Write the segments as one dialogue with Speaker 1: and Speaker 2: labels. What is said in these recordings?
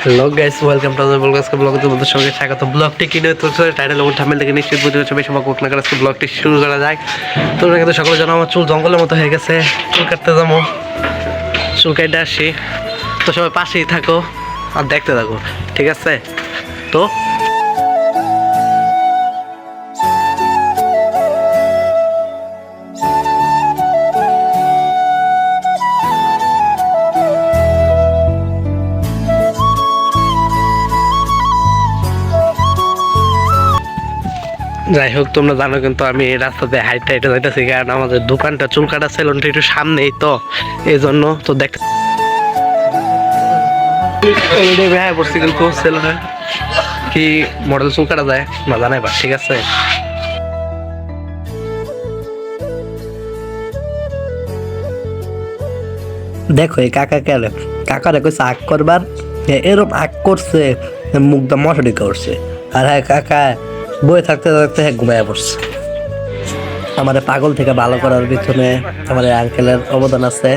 Speaker 1: Hello guys, welcome to the blog. আজকে ব্লগে তোমাদের সঙ্গে স্বাগত। ব্লগটি কিনে তো টাইটেল এবং থাম্বনেল থেকে নিশ্চিত বুঝতে পারছো বেশি বকবক না করে আজকে ব্লগটি শুরু করা যায়। তোমরা কিন্তু সকলে জানো আমার চুল জঙ্গলের মতো হয়ে গেছে, চুল কাটতে যাবো, চুল কাটতে আসি। তো সবাই পাশেই থাকো আর দেখতে থাকো, ঠিক আছে? তো যাই হোক, তোমরা জানো কিন্তু আমি রাস্তাতে হাইটে হাইটে যাইতেছি, কারণ আমাদের দোকানটা চুল কাটা সেলুনটা একটু সামনেই, তো এই জন্য তো দেখতে হ্যাঁ পড়ছি কিন্তু সেলুনে কি মডেল চুল কাটা যায় না জানাই বা, ঠিক আছে?
Speaker 2: দেখো এই কাকা কেন কাকারে কইছে আগ করবার, এরম আগ করছে, মুখটা মশারি করছে। আর হ্যাঁ কাকা বই থাকতে থাকতে ঘুমায় পড়ছে। আমার পাগল থেকে ভালো করার পিছনে আমার আঙ্কেলের অবদান আছে।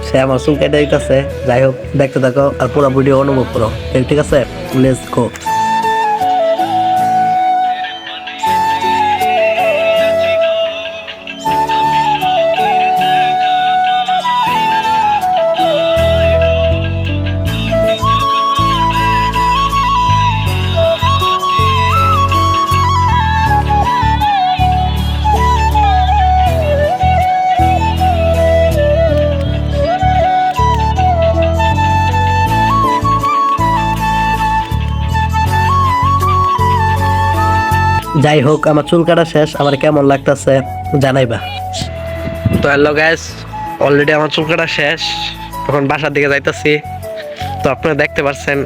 Speaker 2: সে আমার চুল কেটে দিতেছে। যাই হোক, দেখতে থাকো আর পুরো ভিডিও অনুভব করো, ঠিক আছে? Let's go. যাই হোক, আমার চুল কাটা শেষ। আমার কেমন লাগতেছে জানাইবা।
Speaker 1: তো হ্যালো গাইস, অলরেডি আমার চুল কাটা শেষ, এখন বাসার দিকে যাইতেছি। তো আপনারা দেখতে পাচ্ছেন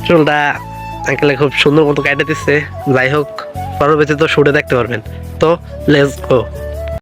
Speaker 1: চুলটা আঙ্কেলে খুব সুন্দর মতো কাটে দিচ্ছে। যাই হোক, পরবর্তীতে তো শুটে দেখতে পারবেন। তো লেটস গো।